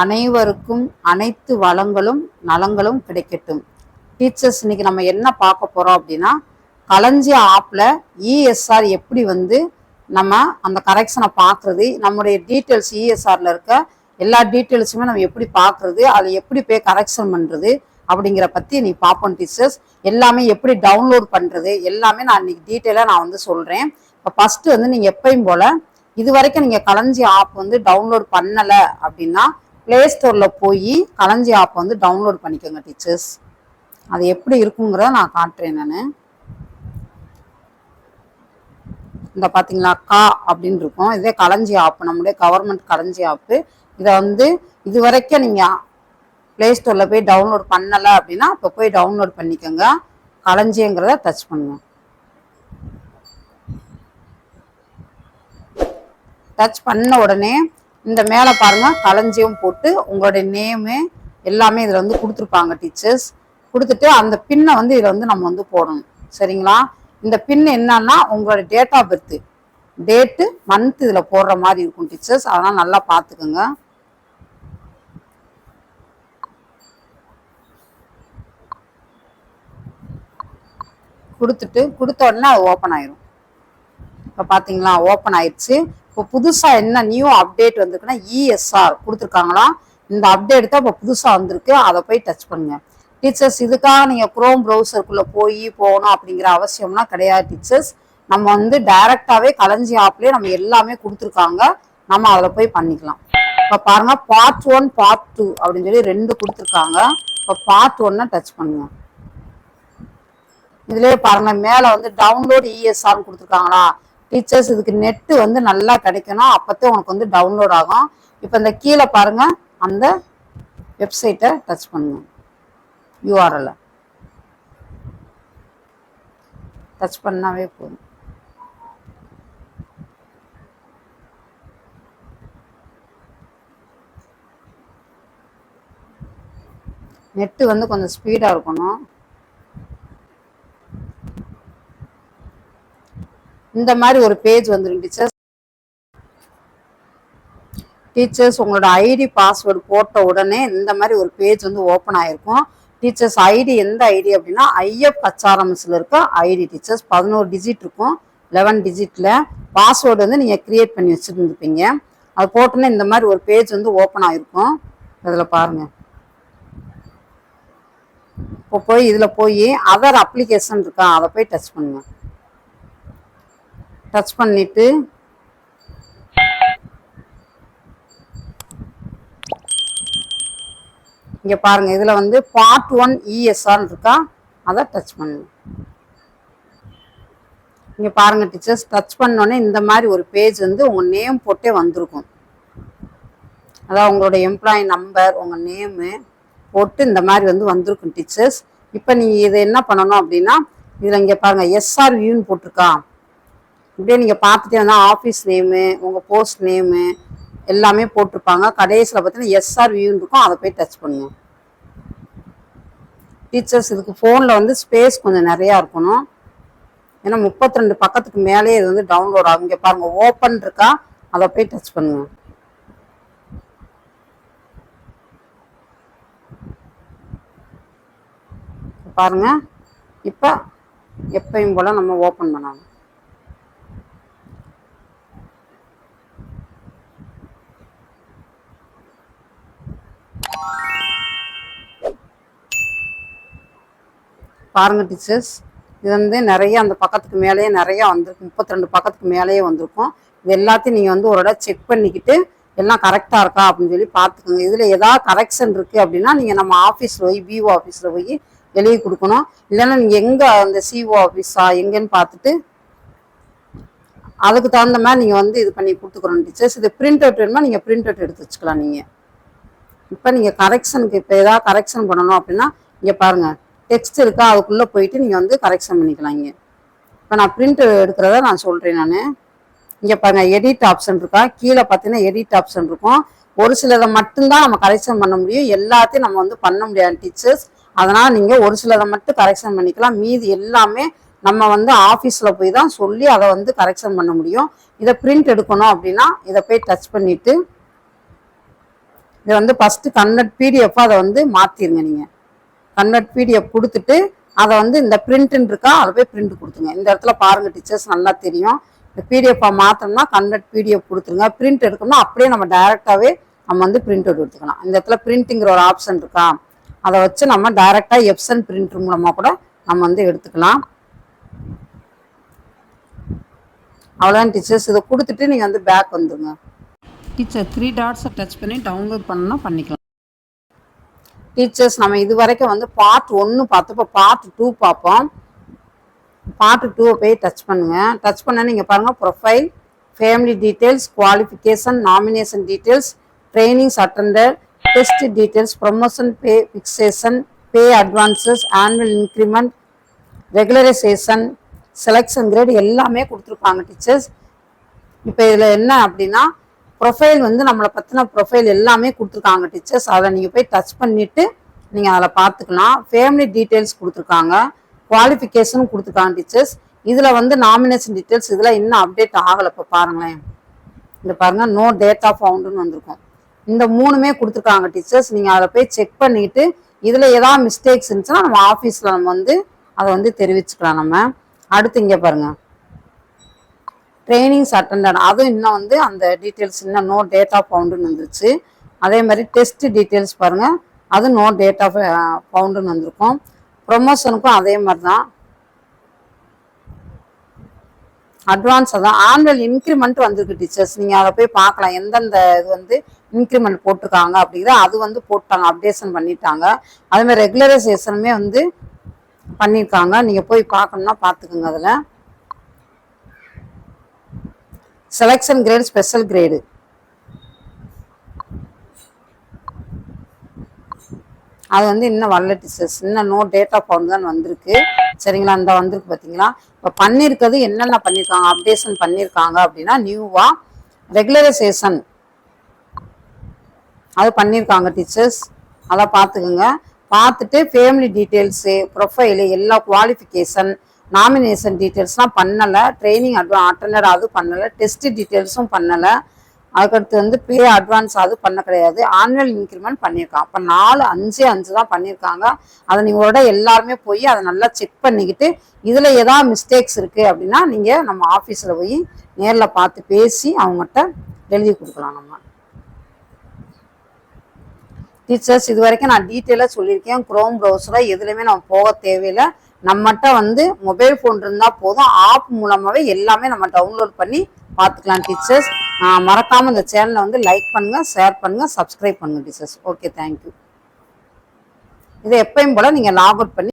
அனைவருக்கும் அனைத்து வளங்களும் நலங்களும் கிடைக்கட்டும். டீச்சர்ஸ், இன்னைக்கு நம்ம என்ன பார்க்க போறோம் அப்படின்னா, களஞ்சியம் ஆப்ல இஎஸ்ஆர் எப்படி நம்ம அந்த கரெக்ஷனை பார்க்கறது, நம்முடைய டீட்டெயில்ஸ் இஎஸ்ஆர்ல இருக்க எல்லா டீட்டெயில்ஸுமே நம்ம எப்படி பார்க்கறது, அதில் எப்படி போய் கரெக்ஷன் பண்றது அப்படிங்கிற பத்தி நீ பார்ப்போம் டீச்சர்ஸ். எல்லாமே எப்படி டவுன்லோட் பண்றது எல்லாமே நான் இன்னைக்கு டீட்டெயிலாக நான் சொல்றேன். இப்போ ஃபர்ஸ்ட் நீங்க எப்பயும் போல இது வரைக்கும் நீங்க களஞ்சியம் ஆப் டவுன்லோட் பண்ணல அப்படின்னா பிளே ஸ்டோர்ல போய் களஞ்சியம் ஆப் டவுன்லோட் பண்ணிக்கோங்க டீச்சர்ஸ். அது எப்படி இருக்குங்கிறத நான் காட்டுறேன். நான் இந்த பார்த்தீங்களா கா அப்படின்னு இருக்கும். இதே களஞ்சியம் ஆப், நம்முடைய கவர்மெண்ட் களஞ்சியம் ஆப்பு. இதை இது வரைக்கும் நீங்கள் ப்ளே ஸ்டோரில் போய் டவுன்லோட் பண்ணலை அப்படின்னா இப்போ போய் டவுன்லோட் பண்ணிக்கோங்க. களஞ்சியங்கிறத டச் பண்ணுங்க. டச் பண்ண உடனே இந்த மேலே பாருங்கள் களஞ்சியம் போட்டு உங்களுடைய நேமு எல்லாமே இதில் கொடுத்துருப்பாங்க டீச்சர்ஸ். கொடுத்துட்டு அந்த பின்னை இதில் நம்ம போடணும். சரிங்களா? இந்த பின் என்னன்னா உங்களோட date of birth, date, month இதில் போடுற மாதிரி இருக்கும் டீச்சர்ஸ். அதனால் நல்லா பார்த்துக்குங்க. கொடுத்த உடனே அது ஓப்பன் ஆயிரும். இப்போ பார்த்தீங்களா ஓப்பன் ஆயிடுச்சு. இப்போ புதுசாக என்ன நியூ அப்டேட் வந்திருக்குன்னா இஎஸ்ஆர் கொடுத்துருக்காங்களா, இந்த அப்டேட் தான் இப்போ புதுசாக வந்திருக்கு. அதை போய் டச் பண்ணுங்க டீச்சர்ஸ். இதுக்காக நீங்கள் குரோம் ப்ரௌசருக்குள்ளே போகணும் அப்படிங்கிற அவசியம்னா கிடையாது டீச்சர்ஸ். நம்ம டைரெக்டாகவே களஞ்சியம் ஆப்லேயே நம்ம எல்லாமே கொடுத்துருக்காங்க. நம்ம அதில் போய் பண்ணிக்கலாம். இப்போ பாருங்கள் பார்ட் 1 பார்ட் 2 அப்படின்னு சொல்லி 2 கொடுத்துருக்காங்க. இப்போ பார்ட் 1 டச் பண்ணுங்க. இதுலேயே பாருங்க மேலே டவுன்லோட் இஎஸ்ஆர்னு கொடுத்துருக்காங்களா டீச்சர்ஸ். இதுக்கு நெட்டு நல்லா கிடைக்கணும், அப்போதான் உனக்கு டவுன்லோட் ஆகும். இப்போ இந்த கீழே பாருங்க அந்த வெப்சைட்டை டச் பண்ணுங்க. URL டச் பண்ணாவே போதும். நெட்டு கொஞ்சம் ஸ்பீடாக இருக்கணும். இந்த மாதிரி ஒரு பேஜ் வந்துடும் டீச்சர்ஸ். உங்களோட ஐடி பாஸ்வேர்டு போட்ட உடனே இந்த மாதிரி ஒரு பேஜ் ஓப்பன் ஆயிருக்கும் டீச்சர்ஸ். ஐடி எந்த ஐடி அப்படின்னா IFHRMSல இருக்க ஐடி டீச்சர்ஸ். 11 டிஜிட் இருக்கும். 11 டிஜிட்ல பாஸ்வேர்டு நீங்கள் கிரியேட் பண்ணி வச்சுருந்துருப்பீங்க. அது போட்டோன்னே இந்த மாதிரி ஒரு பேஜ் ஓப்பன் ஆயிருக்கும். இதில் பாருங்க. இப்போ போய் இதில் போய் அதர் அப்ளிகேஷன் இருக்கா, அதை போய் டச் பண்ணுங்க. டச் பண்ணிட்டு இங்கே பாருங்க இதில் பார்ட் 1 இஎஸ்ஆர் இருக்கா, அதை டச் பண்ணுங்க. இங்கே பாருங்க டீச்சர்ஸ், டச் பண்ணோடனே இந்த மாதிரி ஒரு பேஜ் உங்கள் நேம் போட்டே வந்திருக்கும். அதாவது உங்களோட எம்ப்ளாயி நம்பர், உங்கள் நேமு போட்டு இந்த மாதிரி வந்திருக்கும் டீச்சர்ஸ். இப்போ நீங்கள் இதை என்ன பண்ணணும் அப்படின்னா, இதில் இங்கே பாருங்கள் எஸ்ஆர் வியூன்னு போட்டிருக்கா. இப்படியே நீங்கள் பார்த்துட்டே வந்தால் ஆஃபீஸ் நேமு, உங்கள் போஸ்ட் நேமு எல்லாமே போட்டிருப்பாங்க. கடைசியில் பார்த்தீங்கன்னா எஸ்ஆர் வியூன்னு இருக்கும், அதை போய் டச் பண்ணுங்க டீச்சர்ஸ். இதுக்கு ஃபோனில் ஸ்பேஸ் கொஞ்சம் நிறையா இருக்கணும். ஏன்னா 32 பக்கத்துக்கு மேலே இது டவுன்லோட் ஆகும். இங்கே பாருங்கள் ஓப்பன் இருக்கா, அதை போய் டச் பண்ணுங்க. பாருங்க இப்போ எப்பயும் போல் நம்ம ஓப்பன் பண்ணணும். பாருங்க டீச்சர்ஸ், இது நிறைய அந்த பக்கத்துக்கு மேலேயே நிறையா வந்திருக்கு. 32 பக்கத்துக்கு மேலேயே வந்திருக்கும். இது எல்லாத்தையும் நீங்கள் ஒரு இடம் செக் பண்ணிக்கிட்டு எல்லாம் கரெக்டாக இருக்கா அப்படின்னு சொல்லி பார்த்துக்கோங்க. இதில் ஏதாவது கரெக்ஷன் இருக்குது அப்படின்னா நீங்கள் நம்ம ஆஃபீஸில் போய் பிஓ ஆஃபீஸில் போய் எழுதி கொடுக்கணும். இல்லைன்னா நீங்கள் எங்கே அந்த சிஓ ஆஃபீஸா எங்கேன்னு பார்த்துட்டு அதுக்கு தகுந்த மாதிரி நீங்கள் இது பண்ணி கொடுத்துக்கணும் டீச்சர்ஸ். இது பிரிண்ட் அவுட் வேணுமா நீங்கள் பிரிண்ட் அவுட் எடுத்து வச்சுக்கலாம். நீங்கள் இப்போ நீங்கள் கரெக்ஷனுக்கு இப்போ ஏதாவது கரெக்ஷன் பண்ணணும் அப்படின்னா இங்கே பாருங்கள் டெக்ஸ்ட் இருக்கா, அதுக்குள்ளே போயிட்டு நீங்கள் கரெக்ஷன் பண்ணிக்கலாம். இங்கே இப்போ நான் பிரிண்ட் எடுக்கிறத நான் சொல்கிறேன். நான் இங்கே பாருங்கள் எடிட் ஆப்ஷன் இருக்கா, கீழே பார்த்தீங்கன்னா எடிட் ஆப்ஷன் இருக்கும். ஒரு சிலதை மட்டும்தான் நம்ம கரெக்ஷன் பண்ண முடியும், எல்லாத்தையும் நம்ம பண்ண முடியாது டீச்சர்ஸ். அதனால் நீங்கள் ஒரு சிலதை மட்டும் கரெக்ஷன் பண்ணிக்கலாம். மீதி எல்லாமே நம்ம ஆஃபீஸில் போய் தான் சொல்லி அதை கரெக்ஷன் பண்ண முடியும். இதை பிரிண்ட் எடுக்கணும் அப்படின்னா இதை போய் டச் பண்ணிவிட்டு இதை வந்து ஃபஸ்ட்டு கன்வெர்ட் பிடிஎஃப் அதை வந்து மாற்றிடுங்க. நீங்கள் கன்வெர்ட் பிடிஎஃப் கொடுத்துட்டு அதை வந்து இந்த பிரிண்ட்டுன்னு இருக்கா அதை போய் பிரிண்ட் கொடுத்துங்க. இந்த இடத்துல பாருங்கள் டீச்சர்ஸ், நல்லா தெரியும். இந்த பிடிஎஃபாக மாற்றோம்னா கன்வெர்ட் பிடிஎஃப் கொடுத்துருங்க. பிரிண்ட் எடுக்கணும்னா அப்படியே நம்ம டைரெக்டாகவே நம்ம வந்து பிரிண்ட் அவுட் எடுத்துக்கலாம். இந்த இடத்துல பிரிண்டிங்கிற ஒரு ஆப்ஷன் இருக்கா, அதை வச்சு நம்ம டைரெக்டாக எப்சன் பிரிண்டர் மூலமாக கூட நம்ம வந்து எடுத்துக்கலாம். அவ்வளோதான் டீச்சர்ஸ். இதை கொடுத்துட்டு நீங்கள் வந்து பேக் வந்துடுங்க. டீச்சர் 3 டாட்ஸை டச் பண்ணி டவுன்லோட் பண்ணணும்னா பண்ணிக்கலாம். டீச்சர்ஸ், நம்ம இது வரைக்கும் வந்து பார்ட் 1 பார்த்தப்போ பார்ட் 2 பார்ப்போம். பார்ட் 2 போய் டச் பண்ணுங்க. டச் பண்ண நீங்கள் பாருங்கள், profile, family details, qualification, nomination details, trainings attended, test details, promotion, pay fixation, pay advances, annual increment, regularisation, selection grade எல்லாமே கொடுத்துருப்பாங்க டீச்சர்ஸ். இப்போ இதில் என்ன அப்படின்னா, ப்ரொஃபைல் வந்து நம்மளை பற்றின ப்ரொஃபைல் எல்லாமே கொடுத்துருக்காங்க டீச்சர்ஸ். அதை நீங்கள் போய் டச் பண்ணிவிட்டு நீங்கள் அதில் பார்த்துக்கலாம். ஃபேமிலி டீட்டெயில்ஸ் கொடுத்துருக்காங்க, குவாலிஃபிகேஷன் கொடுத்துருக்காங்க டீச்சர்ஸ். இதில் வந்து நாமினேஷன் டீட்டெயில்ஸ் இதில் இன்னும் அப்டேட் ஆகலை. இப்போ பாருங்களேன், இந்த பாருங்கள், நோ டேட்டா ஃபவுண்டுன்னு வந்திருக்கும். இந்த 3மே கொடுத்துருக்காங்க டீச்சர்ஸ். நீங்கள் அதில் போய் செக் பண்ணிவிட்டு இதில் ஏதாவது மிஸ்டேக்ஸ் இருந்துச்சுன்னா நம்ம ஆஃபீஸில் நம்ம வந்து அதை வந்து தெரிவிச்சுக்கலாம். நம்ம அடுத்து இங்கே பாருங்கள், ட்ரைனிங்ஸ் அட்டெண்டட், அதுவும் இன்னும் வந்து அந்த டீட்டெயில்ஸ் இன்னும் நோ டேட்டா ஃபவுண்டுன்னு வந்துருச்சு. அதே மாதிரி டெஸ்ட் டீட்டெயில்ஸ் பாருங்கள், அது நோ டேட்டா ஃபவுண்டுன்னு வந்திருக்கும். ப்ரொமோஷனுக்கும் அதே மாதிரி தான். அட்வான்ஸ் அதான் ஆனுவல் இன்க்ரிமெண்ட் வந்திருக்கு டீச்சர்ஸ். நீங்கள் அதை போய் பார்க்கலாம், எந்தெந்த இது வந்து இன்க்ரிமெண்ட் போட்டிருக்காங்க அப்படிங்கிற அது வந்து போட்டாங்க, அப்டேஷன் பண்ணிட்டாங்க. அதேமாதிரி ரெகுலரைசேஷனுமே வந்து பண்ணியிருக்காங்க. நீங்கள் போய் பார்க்கணுன்னா பார்த்துக்குங்க. அதில் செலெக்ஷன் கிரேடு, ஸ்பெஷல் கிரேடு, அது வந்து இன்னும் வரல டீச்சர்ஸ். இன்னும் நோ டேட்டா ஃபவுண்ட் தான் வந்திருக்கு. சரிங்களா, அந்த வந்திருக்கு பார்த்தீங்களா. இப்போ பண்ணியிருக்கிறது என்னென்ன பண்ணியிருக்காங்க, அப்டேஷன் பண்ணியிருக்காங்க அப்படின்னா, நியூவாக ரெகுலரைசேஷன் அது பண்ணியிருக்காங்க டீச்சர்ஸ். அதை பார்த்துக்குங்க. பார்த்துட்டு ஃபேமிலி டீட்டெயில்ஸு, ப்ரொஃபைலு, எல்லா குவாலிஃபிகேஷன், நாமினேஷன் டீட்டெயில்ஸ்லாம் பண்ணலை. ட்ரைனிங் அட்டெண்டட் அது பண்ணலை. டெஸ்ட் டீட்டெயில்ஸும் பண்ணலை. அதுக்கடுத்து வந்து பே அட்வான்ஸ் அது பண்ண கிடையாது. ஆனுவல் இன்க்ரிமெண்ட் பண்ணியிருக்காங்க. அப்போ 4, 5, 5 தான் பண்ணியிருக்காங்க. அதை நீங்களோட எல்லாருமே போய் அதை நல்லா செக் பண்ணிக்கிட்டு இதில் ஏதாவது மிஸ்டேக்ஸ் இருக்குது அப்படின்னா நீங்கள் நம்ம ஆஃபீஸில் போய் நேரில் பார்த்து பேசி அவங்ககிட்ட எழுதி கொடுக்கலாம். நம்ம டீச்சர்ஸ் இது வரைக்கும் நான் டீட்டெயிலாக சொல்லியிருக்கேன். குரோம் ப்ரௌசரில் எதுலையுமே நம்ம போக தேவையில்லை. நம்மகிட்ட வந்து மொபைல் ஃபோன் இருந்தால் போதும், ஆப் மூலமாகவே எல்லாமே நம்ம டவுன்லோட் பண்ணி பார்த்துக்கலாம் டீச்சர்ஸ். மறக்காமல் இந்த சேனலை வந்து லைக் பண்ணுங்கள், ஷேர் பண்ணுங்கள், சப்ஸ்கிரைப் பண்ணுங்கள் டீச்சர்ஸ். Okay, thank you. இதை எப்பயும் போல் நீங்கள் லாக் அவுட் பண்ணி